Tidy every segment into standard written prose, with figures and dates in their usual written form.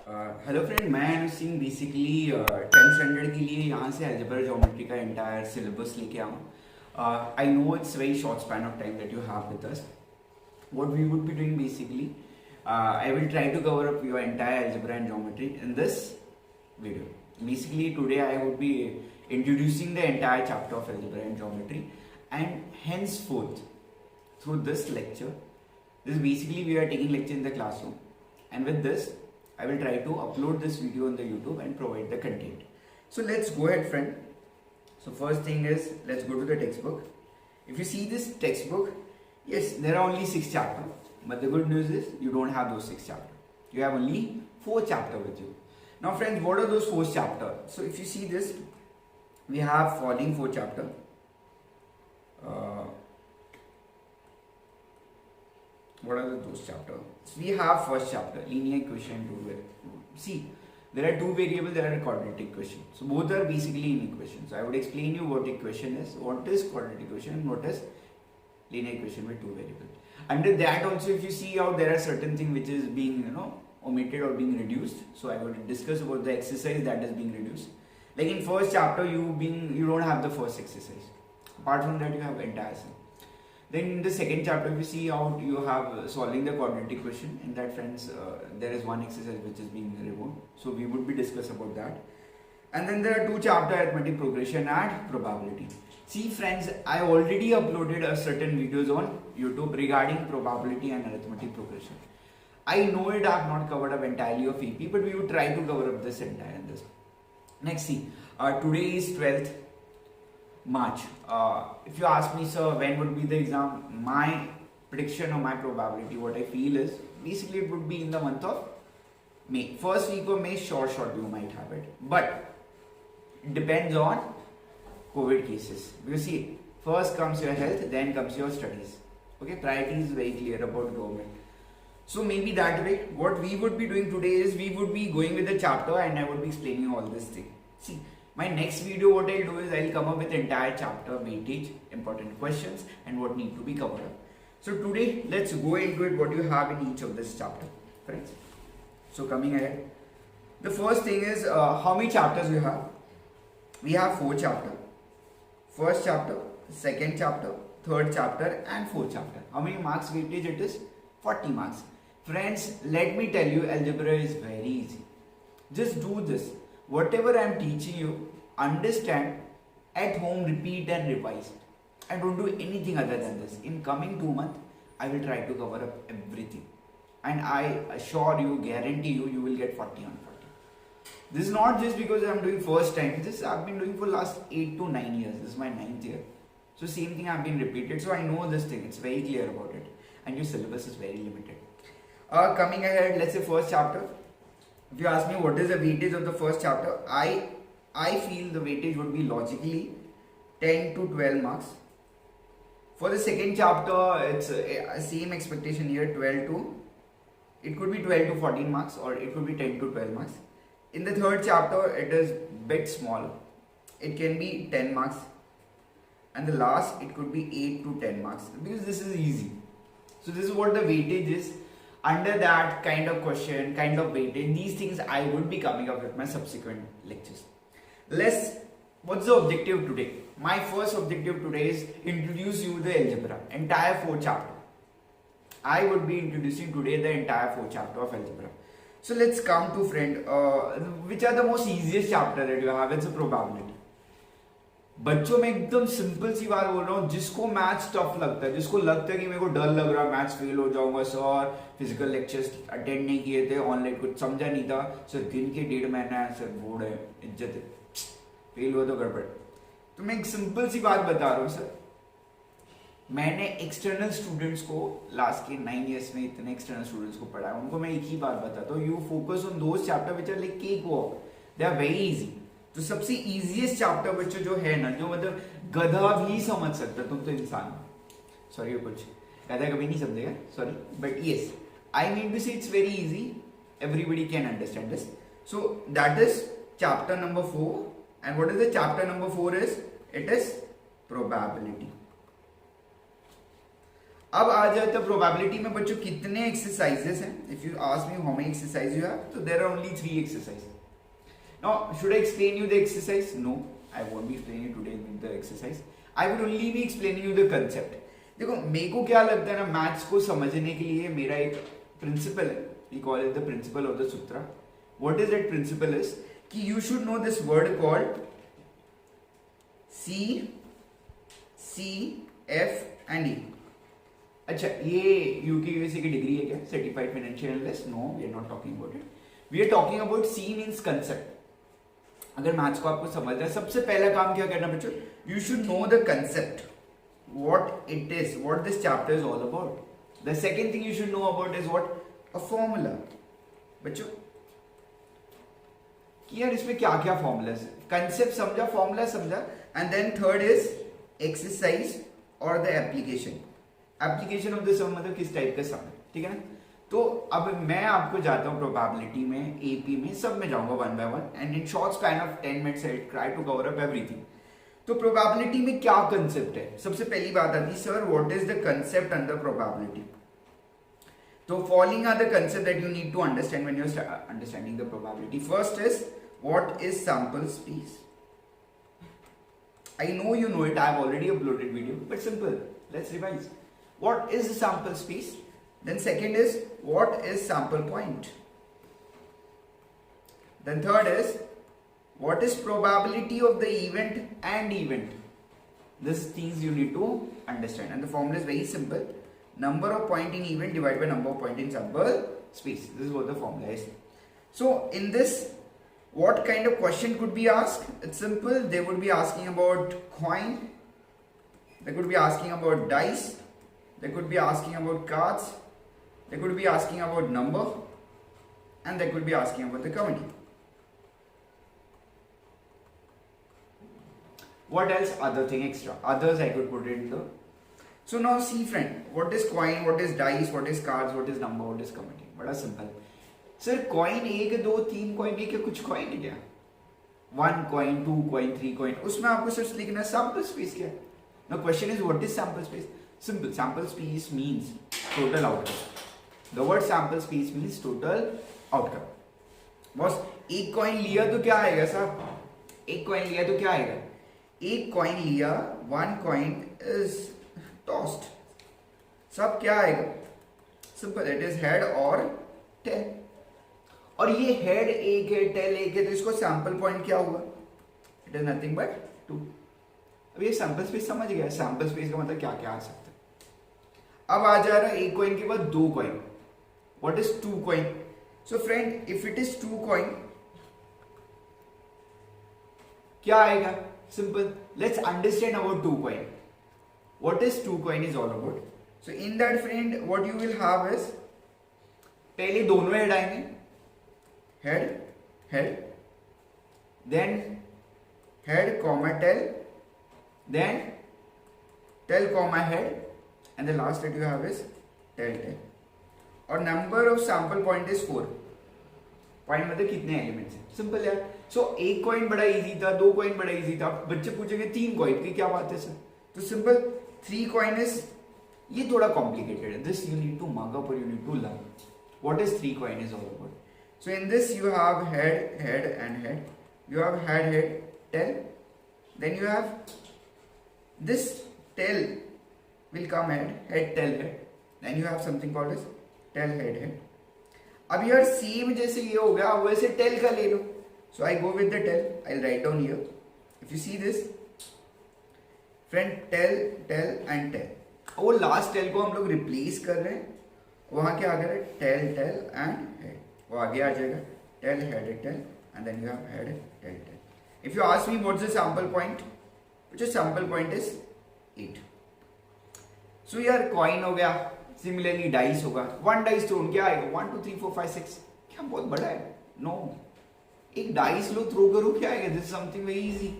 Hello friend, मैं अनुज Singh basically 10th standard के लिए यहाँ से अलजेब्रा ज्योमेट्री का एंटायर सिलेबस लेके आऊँ. I know it's very short span of time that you have with us. What we would be doing basically, I will try to cover up your entire algebra and geometry in this video. Basically today I would be introducing the entire chapter of algebra and geometry, and henceforth through this lecture, this basically we are taking lecture in the classroom, and with this I will try to upload this video on the YouTube and provide the content. So let's go ahead friend. So first thing is, let's go to the textbook. If you see this textbook, yes, there are only 6 chapters, but the good news is you don't have those 6 chapters. You have only 4 chapters with you. Now friends, what are those 4 chapters? So if you see this, we have following 4 chapters. What are those chapters? So we have first chapter, linear equation. See, there are 2 variables, there are quadratic equation. So both are basically linear equations. So I would explain you what equation is, what is quadratic equation, and what is linear equation with 2 variables. Under that also, if you see out, there are certain things which is being omitted or being reduced. So I will discuss about the exercise that is being reduced. Like in first chapter, you don't have the first exercise. Apart from that, you have entire sum. Then in the second chapter, if you see out, you have solving the quadratic equation. In that friends, there is one exercise which is being removed. So we would be discuss about that. And then there are 2 chapters, arithmetic progression and probability. See friends, I already uploaded a certain videos on YouTube regarding probability and arithmetic progression. I know it, I have not covered up entirely of EP, but we would try to cover up this entire this. Next, see, today is 12th March. If you ask me, sir, when would be the exam? My prediction or my probability, what I feel is, basically it would be in the month of May. First week of May, short you might have it. But it depends on COVID cases. Because see, first comes your health, then comes your studies. Okay, priority is very clear about government. So maybe that way, what we would be doing today is, we would be going with the chapter and I would be explaining all this thing. See, my next video, what I'll do is, I'll come up with entire chapter, weightage, important questions, and what need to be covered up. So today, let's go into it, what you have in each of this chapter, friends. So coming ahead, the first thing is, how many chapters you have? We have 4 chapters. First chapter, second chapter, third chapter, and fourth chapter. How many marks weightage it is? 40 marks. Friends, let me tell you, algebra is very easy. Just do this. Whatever I am teaching you, understand, at home repeat and revise. And don't do anything other than this. In coming 2 months, I will try to cover up everything. And I assure you, guarantee you, you will get 40 on 40. This is not just because I am doing first time. This I have been doing for last 8 to 9 years. This is my 9th year. So same thing I have been repeated. So I know this thing. It's very clear about it. And your syllabus is very limited. Coming ahead, let's say first chapter. If you ask me what is the weightage of the first chapter, I feel the weightage would be logically 10 to 12 marks. For the second chapter, it's same expectation here, 12 to, it could be 12 to 14 marks, or it could be 10 to 12 marks. In the third chapter, it is bit small. It can be 10 marks. And the last, it could be 8 to 10 marks. Because this is easy. So this is what the weightage is. Under that kind of question, kind of weightage, these things I would be coming up with my subsequent lectures. What's the objective today? My first objective today is introduce you the algebra, entire 4 chapter. I would be introducing today the entire 4 chapter of algebra. So let's come to friend, which are the most easiest chapter that you have? It's a probability. बच्चों में एकदम simple सी बात बोल रहा हूँ, जिसको maths tough लगता है, जिसको लगता है कि मेरे को डर लग रहा है, मैथ्स फेल हो जाऊंगा सर, फिजिकल लेक्चर्स अटेंड नहीं किए थे, ऑनलाइन कुछ समझा नहीं था सर, दिन के 1.5 महीना है सर, बोर्ड है, इज्जत है, फेल हुआ तो गड़बड़। तो मैं एक सिंपल सी बात बता रहा हूँ सर, मैंने एक्सटर्नल स्टूडेंट्स को लास्ट के 9 इयर्स में इतने एक्सटर्नल स्टूडेंट्स को पढ़ाया, उनको मैं एक ही बात बताता हूँ, you focus on those chapter which are like cake walk, they are very easy. तो सबसे इजीएस्ट चैप्टर बच्चों जो है ना, जो मतलब गधा भी समझ सकता, तुम तो इंसान, सॉरी कुछ गधा कभी नहीं समझेगा, sorry, but yes I mean to say it's very easy, everybody can understand this. So that is chapter number 4. And what is the chapter number 4 is, it is probability. अब आ जाता है प्रोबेबिलिटी में बच्चों कितने एक्सरसाइजेस हैं. If you ask me how many exercise you have, तो there are only 3 exercise. Now should I explain you the exercise? No, I won't be explaining you today the exercise. I would only be explaining you the concept. देखो मेरे को क्या लगता है ना, maths को समझने के लिए मेरा एक प्रिंसिपल है, we call it the principle of the सूत्र. What is that principle is कि you should know this word called CF and E. अच्छा, ये यूके की डिग्री है क्या? Certified financial analyst? No, we are not talking about it. We are talking about C means concept. अगर maths को आपको समझना है, सबसे पहला काम क्या करना बच्चों? You should know the concept, what it is, what this chapter is all about. The second thing you should know about is what? A formula. बच्चों कि यार इसमें क्या क्या फॉर्मूलाज है, कंसेप्ट समझा, फॉर्मूला समझा. And then third is exercise और the application. Application of the sum मतलब किस टाइप का सम है, ठीक है ना. तो अब मैं आपको जाता हूँ प्रोबेबिलिटी में, एपी में, सब में जाऊंगा one by one and in short span of 10 minutes I try to cover up everything. तो प्रोबेबिलिटी में क्या कंसेप्ट है? सबसे पहली बात आती है, sir what is the concept under probability. तो following are the concept that you need to understand when you are understanding the probability. First is what is sample space. I know you know it, I have already uploaded video, but simple, let's revise. What is the sample space? Then second is what is sample point? Then third is what is probability of the event and event? These things you need to understand, and the formula is very simple. Number of point in event divided by number of point in sample space. This is what the formula is. So in this, what kind of question could be asked? It's simple. They would be asking about coin. They could be asking about dice. They could be asking about cards. They could be asking about number. And they could be asking about the comedy. What else? Other thing extra. Others I could put it in the. So now see friend, what is coin, what is dice, what is cards, what is number, what is comedy. बड़ा simple. Sir coin 1 2 3 coin है क्या? कुछ coin है क्या? 1 coin 2 coin 3 coin, उसमें आपको सिर्फ लिखना है सैंपल स्पेस क्या. Now question is what is sample space. Simple, sample space means total outcome. The word sample space means total outcome. Boss एक कॉइन लिया तो क्या आएगा साहब? एक कॉइन लिया तो क्या आएगा? एक कॉइन लिया, 1 कॉइन इज टॉस्ड. सब क्या आएगा? सिंपल, इट इज हेड और टेल. और ये हेड एक है, टेल एक है, तो इसको सैंपल पॉइंट क्या हुआ? It is nothing but 2. अब ये सैंपल स्पेस समझ गया. सैंपल स्पेस का मतलब क्या क्या आ सकता है. अब आ जा रहा है एक कॉइन के बाद 2 coin. What is 2 coin? So friend if it is 2 coin क्या आएगा? Simple, let's understand about 2 coin. What is 2 coin is all about. So in that friend what you will have is, पहले दोनों head आएंगे, head, head, then head comma tail, then tail comma head, and the last that you have is tail tail. और number of sample point is 4. Point मतलब कितने elements हैं. Simple यार. सो एक coin बड़ा इजी था, 2 कॉइन बड़ा इजी था. बच्चे पूछेंगे 3 कॉइन की क्या बात है सर? तो सिंपल, 3 कॉइन इज, ये थोड़ा कॉम्प्लिकेटेड है. This you need to mark up और you need to learn what is 3 coin is all about. So in this you have head, head and head. You have head, head, tail. Then you have this tail will come head, head, tail, head. Then you have something called as tail, head, head. अब यार same जैसे ये हो गया, वैसे tail का ले लो. So I go with the tail. I'll write down here. If you see this, friend, tail, tail and tail. वो last tail को हम लोग replace कर रहे हैं. वहाँ क्या आ गया? tail, tail and head. वो आगे आ जाएगा, tail head tail and then you have head tail tail. If you ask me what's the sample point, which is sample point is 8. So यार कॉइन हो गया, सिमिलरली डाइस होगा. 1 dice throne क्या आएगा? 1 2 3 4 5 6. क्या बहुत बड़ा है? नो, एक डाइस लो, थ्रो करो, क्या आएगा? This is something very easy.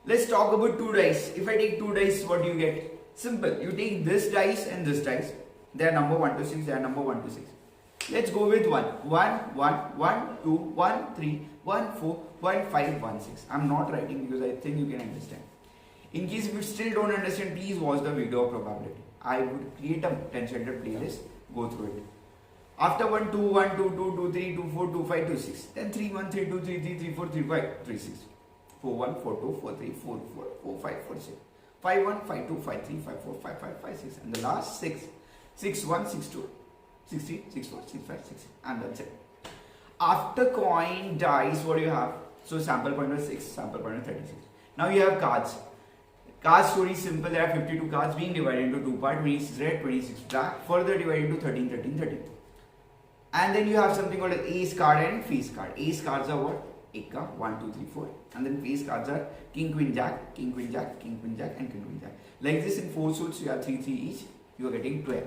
Let's talk about 2 dice. If I take 2 dice, what you get? Simple, you take this dice and this dice. They are number 1 to 6. They are number 1 to 6. Let's go with 1. 1, 1, 1, 2, 1, 3, 1, 4, 1, 5, 1, 6. I'm not writing because I think you can understand. In case if you still don't understand, please watch the video of probability. I would create a 10-center playlist, go through it. After 1, 2, 1, 2, 2, 2, 3, 2, 4, 2, 5, 2, 6. Then 3, 1, 3, 2, 3, 3, 3, 4, 3, 5, 3, 6. 4, 1, 4, 2, 4, 3, 4, 4, 4, 5, 4, 6. 5, 1, 5, 2, 5, 3, 5, 4, 5, 5, 5, 6. And the last 6. 6, 1, 6, 2, 6, 3, 6, 4, 6, 5, 6. And that's it. After coin, dice, what do you have? So sample pointer 6, sample pointer 36. Now you have cards. Card story is simple. There are 52 cards being divided into two parts, 26 red, 26 black, further divided into 13, 13, 13. And then you have something called an ace card and face card. Ace cards are what? Ekka, 1, 2, 3, 4. And then face cards are king, queen, jack, king, queen, jack, king, queen, jack, and king, queen, jack. Like this in 4 suits, you have 3, 3 each. You are getting 12.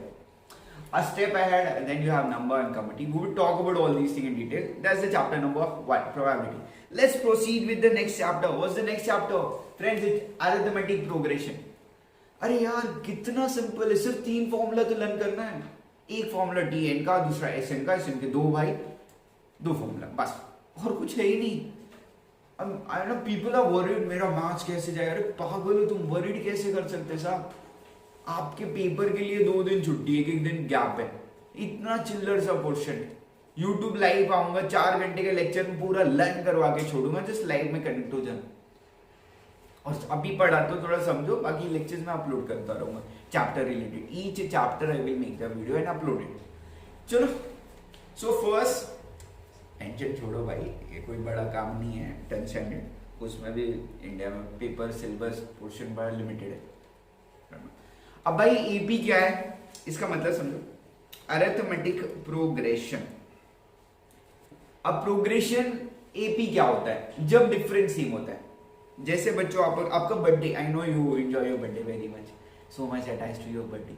A step ahead, and then you have number and committee. We will talk about all these things in detail. That's the chapter number 1, probability. Let's proceed with the next chapter. What's the next chapter? Friends, it's arithmetic progression. अरे यार कितना simple है, सिर्फ 3 formula तो learn करना है. एक formula TN का, दूसरा एसएन का, एसएन के 2 भाई 2 फॉर्मूला, बस और कुछ है ही नहीं. I know people are worried, मेरा मैथ्स कैसे जाएगा. अरे पागल हो तुम, वरीड कैसे कर सकते साहब. आपके पेपर के लिए 2 दिन छुट्टी, एक दिन गैप है. इतना चिल्लर सा क्वेश्चन. यूट्यूब लाइव आऊंगा, 4 घंटे के लेक्चर में पूरा लर्न करवा के छोड़ूंगा. जस्ट लाइव में कनेक्ट हो जाना. और अभी पढ़ा तो थोड़ा समझो, बाकी लेक्चर्स में अपलोड करता रहूंगा chapter related. Each chapter I will make the video and upload it. चलो, सो फर्स्ट टेंशन छोड़ो भाई, ये कोई बड़ा काम नहीं है. 10 स्टैंडर्ड, उसमें भी इंडिया में पेपर सिलेबस पोर्शन बड़ा लिमिटेड है. अब भाई एपी क्या है, इसका मतलब समझो. Arithmetic progression. अब प्रोग्रेशन एपी क्या होता है? जब डिफरेंस सेम होता है. जैसे बच्चों आपका birthday, I know you enjoy your birthday very much, so much attached to your birthday.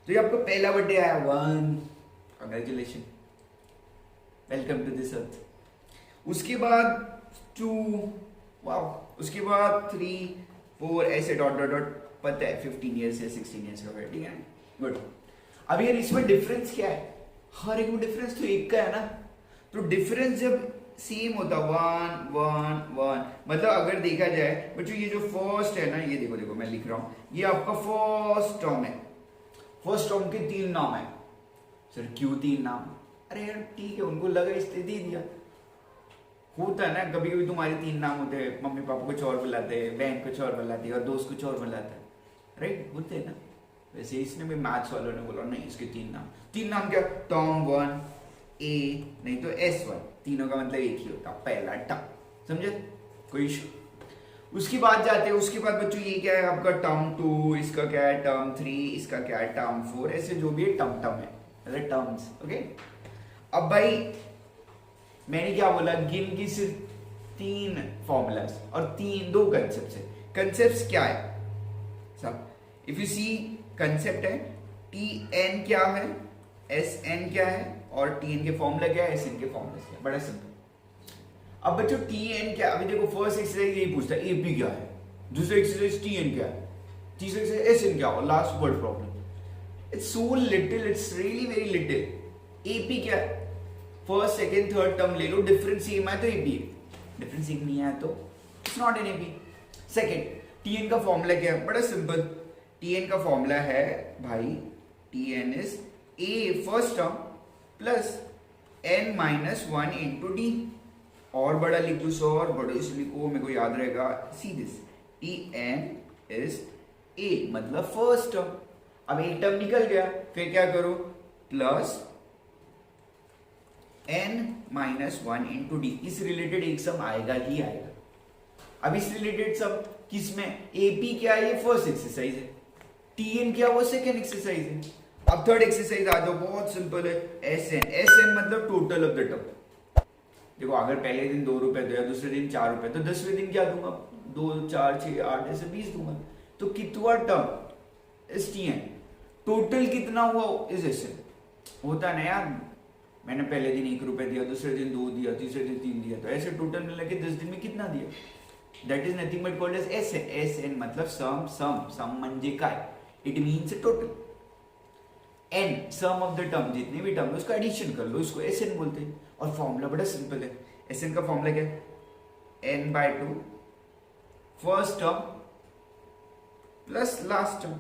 तो ये आपका पहला बर्थडे आया, 1, congratulation, welcome to this earth. उसके बाद 2, वाओ. उसके बाद 3, 4, ऐसे डॉट डॉट डॉट. पता है 15 ईयर्स या 16 ईयर्स का, ठीक है, गुड. अब यार इसमें डिफरेंस क्या है? हर एक में डिफरेंस तो एक का है ना. तो डिफरेंस जब सेम होता 1, 1, 1, मतलब अगर देखा जाए बच्चों, ये जो फर्स्ट है ना, ये देखो देखो मैं लिख रहा हूं, ये आपका फर्स्ट टर्म है. फर्स्ट टर्म के 3 नाम है. सर क्यों 3 नाम? अरे यार ठीक है, उनको लगा इसलिए दे दिया. होता है ना, कभी कभी तुम्हारे 3 नाम होते हैं, मम्मी पापा कुछ और बुलाते हैं, बहन कुछ और बुलाती है, और दोस्त कुछ और बुलाता है, राइट? होते हैं ना. वैसे इसने भी मैथ्स वालों ने बोला नहीं, इसके 3 नाम. 3 नाम क्या? टर्म 1, ए नहीं तो S1. तीनों का मतलब एक ही होता, पहला टर्म. समझे? कोई इशू? उसके बाद जाते हैं, उसके बाद बच्चों ये क्या है आपका? टर्म 2, इसका क्या है? टर्म 3, इसका क्या है? टर्म 4. ऐसे जो भी है टर्म है, मतलब टर्म्स. ओके. अब भाई मैंने क्या बोला, गिन की सिर्फ 3 फॉर्मूलाज और 2 कंसेप्ट है. कंसेप्ट क्या है सब? इफ यू सी, कंसेप्ट है Tn क्या है, Sn क्या है, और Tn के फॉर्मूला क्या है, Sn के फॉर्मूला क्या है. बड़ा सिंपल. अब बच्चों Tn क्या, अभी देखो फर्स्ट एक्सरसाइज यही पूछता है AP क्या है, दूसरा एक्सरसाइज Tn क्या है, तीसरा एक्सरसाइज Sn क्या, और last word problem. It's so little, it's really very little. AP क्या है? फर्स्ट सेकंड थर्ड टर्म ले लो, डिफरेंस सेम है तो AP है, डिफरेंस सेम नहीं है तो it's not an AP. Second, Tn का फॉर्मूला क्या है? बड़ा सिंपल. Tn का फॉर्मूला है भाई, Tn is A first term plus n minus 1 into D. और बड़ा लिख दो, सो और बड़ा इसे लिखो, मेरे को याद रहेगा. See this, Tn is A मतलब फर्स्ट टर्म. अब एक टर्म निकल गया, फिर क्या करो? Plus n minus 1 into D. इस रिलेटेड एक सम आएगा ही आएगा. अब इस रिलेटेड सम किसमें? AP क्या है? ये फर्स्ट एक्सरसाइज है. Tn क्या? वो सेकेंड एक्सरसाइज है. अब थर्ड एक्सरसाइज आ जाओ, बहुत सिंपल है. Sn मतलब टोटल ऑफ द टर्म. देखो अगर पहले दिन 2 रुपए दिया, दूसरे दिन 4 रुपए, तो 10वें दिन क्या दूंगा? 2, 4, 6, 8 ऐसे 20 दूंगा. तो कितना टर्म इस Tn, टोटल कितना हुआ इस Sn. होता है ना यार, मैंने पहले दिन 1 रुपए दिया, दूसरे दिन 2 दिया, तीसरे दिन 3 दिया, तो ऐसे टोटल मिला के 10 दिन में कितना दिया? That is nothing but called as Sn. Sn मतलब सम म्हणजे काय? It means total. n sum of the term, जितने भी टर्म है उसका एडिशन कर लो, इसको Sn बोलते हैं. और फॉर्मूला बड़ा सिंपल है. Sn का फॉर्मूला क्या है? n/2 first term plus last term.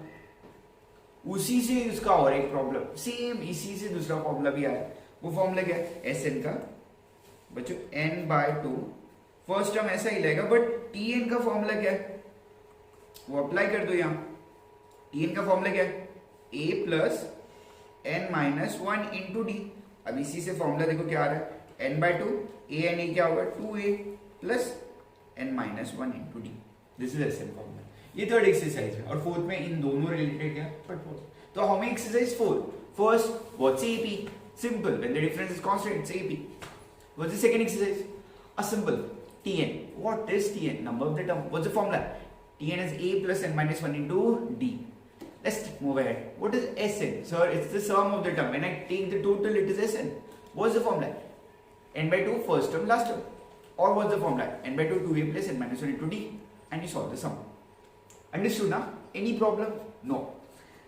उसी से उसका और एक प्रॉब्लम, सेम इसी से दूसरा फॉर्मूला भी आया। वो फॉर्मूला क्या है, एस एन का बच्चों n/2, फर्स्ट टर्म ऐसा ही लगेगा, बट टी एन का फॉर्मूला क्या है वो अप्लाई कर दो यहाँ। टी एन का फॉर्मूला क्या है, a plus n minus 1 into D. अब इसी से फॉर्मूला देखो क्या आ रहा है, n/2, a एन ए क्या होगा 2a plus n minus 1 into d. This is S n formula. ये थर्ड एक्सरसाइज है, और फोर्थ में इन दोनों रिलेटेड क्या, बट फोर्थ। तो हमें exercise 4, first what's AP, simple, when the difference is constant it's AP. What's the second exercise, a simple Tn. What is Tn, number of the term. What's the formula, Tn is a plus n minus 1 into d. Let's move ahead. What is Sn? Sir, it's the sum of the term. When I take the total it is Sn. What's the formula, n/2 first term last term, or what's the formula, n/2 2a plus n minus 1 into d, and you solve the sum. Understood ना? Any problem? No.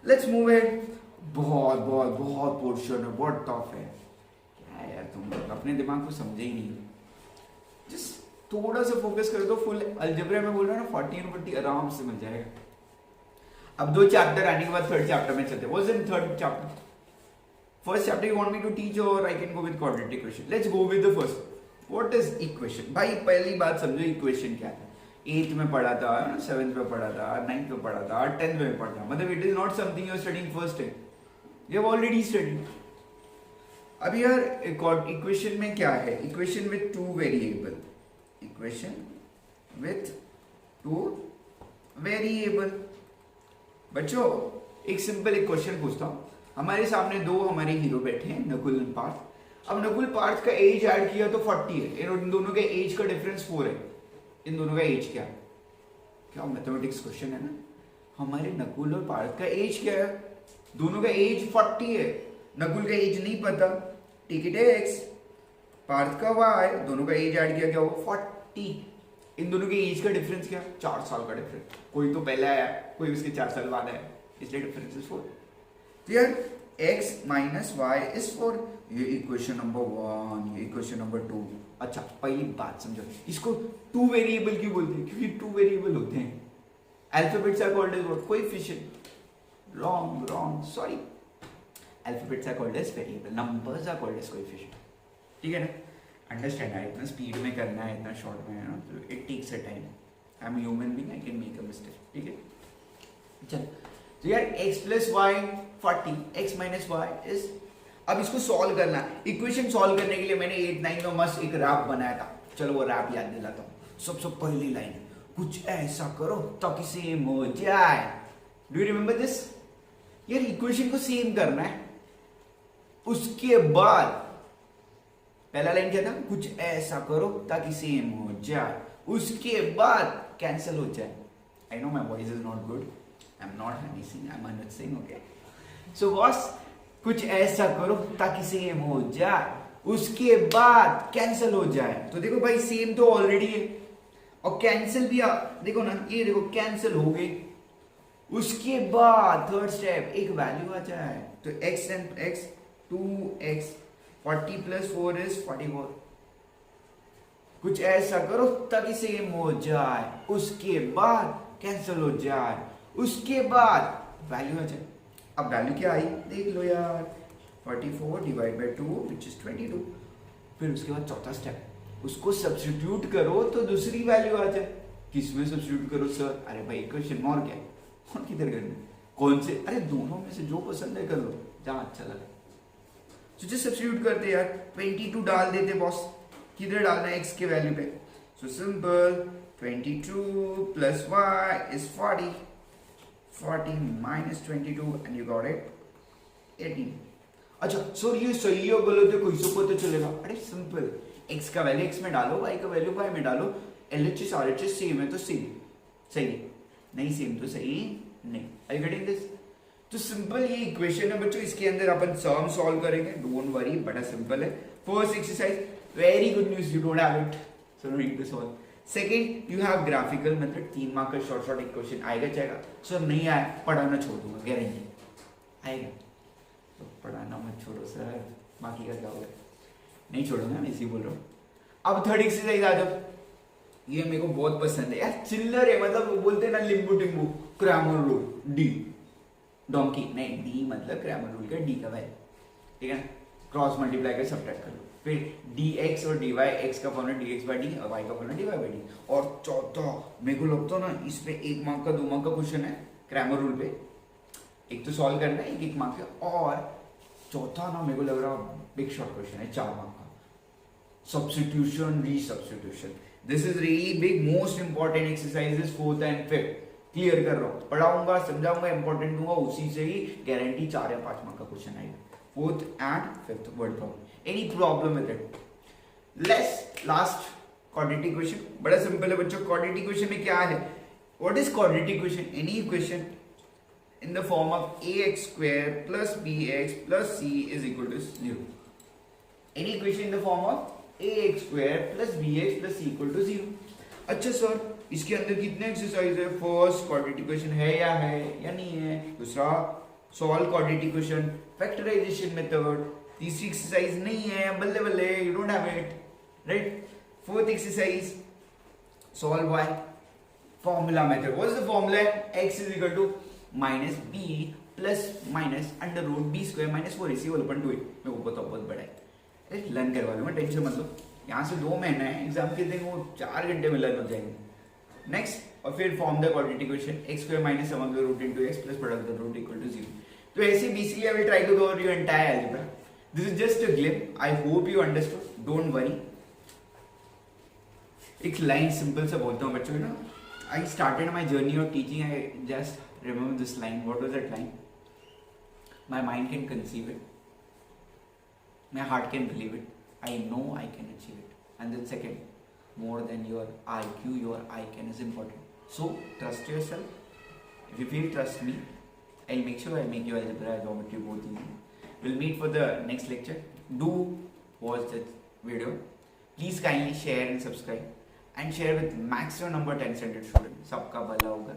Let's move ahead. बहुत बहुत बहुत portion है, बहुत tough है। क्या यार तुम लोग अपने दिमाग को समझे ही नहीं। जस्ट थोड़ा सा फोकस कर दो। फुल अलजेब्रा में बोल रहा हूँ ना, 40 आराम से मिल जाएगा। अब 2 चैप्टर आने के बाद थर्ड चैप्टर में चलते हैं। What's in third chapter? First chapter you want me to teach, और I can go with quadratic equation. Let's go with the first. What is equation? भाई पहली बात समझो इक्वेशन क्या है। 8th में पढ़ा था, 7th में पढ़ा था, 9th में पढ़ा था, 10th में पढ़ा था। मतलब it is not something you are studying first time, you have already studied. अब यार इक्वेशन में क्या है, equation with 2 variable, equation with 2 variable. बच्चों एक सिंपल एक क्वेश्चन पूछता हूं। हमारे सामने 2 हमारे हीरो बैठे हैं, नकुल और पार्थ। अब नकुल पार्थ का एज ऐड किया तो 40 है, इन दोनों के एज का डिफरेंस 4 है। इन दोनों का एज क्या है? क्या मैथमेटिक्स क्वेश्चन है ना। हमारे नकुल और पार्थ का एज क्या है? दोनों का एज 40 है। नकुल का एज नहीं पता, टिकट है x, पार्थ का y, दोनों का एज ऐड किया क्या होगा 40। इन दोनों के एज का डिफरेंस क्या, 4 साल का डिफरेंस। कोई तो पहले आया, कोई उसके 4 साल बाद आया, इसलिए difference is 4। Clear? x minus y is 4। ये इक्वेशन नंबर 1, ये इक्वेशन नंबर 2। अच्छा पहली बात समझो, इसको 2 वेरिएबल क्यों बोलते हैं? क्योंकि 2 वेरिएबल होते हैं। Alphabets are called as what? Coefficient. Wrong, sorry. Alphabets are called as variable, numbers are called as coefficient. ठीक है ना? अंडरस्टैंड है, इतना स्पीड में करना है, इतना शॉर्ट में है ना, तो it takes a time. I am human being, I can make a mistake. ठीक है, चल। तो यार x plus y 40, x minus y is. अब इसको सॉल्व करना है। इक्वेशन सॉल्व करने के लिए मैंने 8th 9th में मस्त एक रैप बनाया था। चलो वो रैप याद दिलाता हूँ। सबसे पहली लाइन, कुछ ऐसा करो ताकि सेम हो जाए। Do you remember this? यार इक्वेशन को सेम करना है। उसके बाद पहला लाइन क्या था? कुछ ऐसा करो ताकि सेम हो जाए। उसके बाद कैंसिल हो जाए। I know my voice is not good, I am not Honey Singh, I am Anuj Singh. Okay, so boss कुछ ऐसा करो ताकि सेम हो जाए, उसके बाद कैंसिल हो जाए। तो देखो भाई सेम तो ऑलरेडी है, और कैंसिल भी देखो ना, ये देखो कैंसिल हो गई। उसके बाद थर्ड स्टेप, एक वैल्यू आ जाए। तो x and x 2x, 40 plus 4 is 44। कुछ ऐसा करो ताकि सेम हो जाए, उसके बाद कैंसिल हो जाए, उसके बाद वैल्यू आ जाए। अब वैल्यू क्या आई देख लो यार, 44 डिवाइड बाई 2 विच इज 22। फिर उसके बाद चौथा स्टेप, उसको सब्स्टिट्यूट करो तो दूसरी वैल्यू आ जाए। किसमें सब्स्टिट्यूट करो सर? अरे भाई क्वेश्चन और क्या है, और किधर करना, कौन से? अरे दोनों में से जो पसंद है कर लो, जहां अच्छा लगे। तो जो सब्स्टिट्यूट करते यार, 22 डाल देते बॉस। किधर डालना है? x के वैल्यू पे। So simple, 22 plus y is 40, 40 minus 22 and you got it 18। अच्छा सर ये सही है गलत है कैसे पता चलेगा? अरे सिंपल, x का वैल्यू x में डालो, y का वैल्यू y में डालो। LHS RHS सेम है तो सेम सही, नहीं सेम तो सही नहीं। Are you getting this? तो सिंपल ये इक्वेशन है बच्चों, इसके अंदर अपन सम सॉल्व करेंगे। डोंट वरी, बड़ा सिंपल है। First exercise, very good news, you don't have it, so no need to solve. Second, you have graphical method, 3 mark का शॉर्ट इक्वेशन आएगा जाएगा। सर नहीं आया पढ़ाना छोड़ दूंगा, गारंटी आएगा। तो पढ़ाना मत छोड़ो सर, बाकी का क्या होगा? नहीं छोड़ूंगा, मैं इसी बोल रहा हूँ। अब थर्ड एक्सरसाइज आ जाओ। ये मेरे को बहुत पसंद है यार, चिल्लर है, मतलब बोलते हैं ना लिम्बू टिम्बू, क्रैमर रूल डी। डोंकी नहीं, डी मतलब क्रैमर रूल का डी का वैल्यू, ठीक है ना, क्रॉस मल्टीप्लाई कर सब्ट्रैक्ट कर लो, फिर dx और dy, x का फॉर्मूला dx by d और y का फॉर्मूला dy by d। और चौथा मेरे को लगता है ना इस पे 1 मार्क का 2 मार्क का क्वेश्चन है क्रैमर रूल पे, एक तो सॉल्व करना है 1 मार्क का, और चौथा ना मेरे को लग रहा बिग शॉर्ट क्वेश्चन है 4 मार्क का, substitution resubstitution. This is really big, most important exercises 4th and 5th clear कर रहा हूँ, पढ़ाऊंगा समझाऊंगा इंपॉर्टेंट दूंगा, उसी से ही गारंटी 4 या 5 मार्क का क्वेश्चन आएगा 4th and 5th word problem. Any problem with it? Last quadratic question बड़ा सिंपल है बच्चों। क्वाड्रेटिक क्वेश्चन में क्या है? What is quadratic question? Any equation in the form of ax square plus bx plus c is equal to 0. Any equation in the form of ax square plus bx plus c equal to 0. अच्छा sir इसके अंदर कितने exercise है? First quadratic question है या नहीं है, दूसरा solve quadratic question factorisation method, तीसरी एक्सरसाइज नहीं है, बल्ले बल्ले you don't have it, right. Fourth exercise solve by formula method. What is the formula? x is equal to minus b plus minus under root b square minus 4ac whole upon 2a। मेरे को पता बहुत बड़ा है, अरे learn करवा लूंगा, tension मत लो। यहाँ से 2 महीना है, एग्जाम के दिन वो 4 घंटे में लर्न हो जाएंगे। नेक्स्ट, और फिर form the quadratic equation x square minus sum of the root into x plus product the root equal to 0। तो ऐसे basically I will try to cover your entire algebra. This is just a glimpse, I hope you understood, don't worry. एक line simple सा बोलता हूँ बच्चों ना, I started my journey of teaching. I just remember this line. What was that line? My mind can conceive it. My heart can believe it. I know I can achieve it. And then second, more than your IQ, your I can is important. So trust yourself. If you feel trust me, I'll make sure I make your algebra and geometry both easy. We'll meet for the next lecture. Do watch this video. Please kindly share and subscribe. And share with maximum number 10 standard students. सबका भला होगा।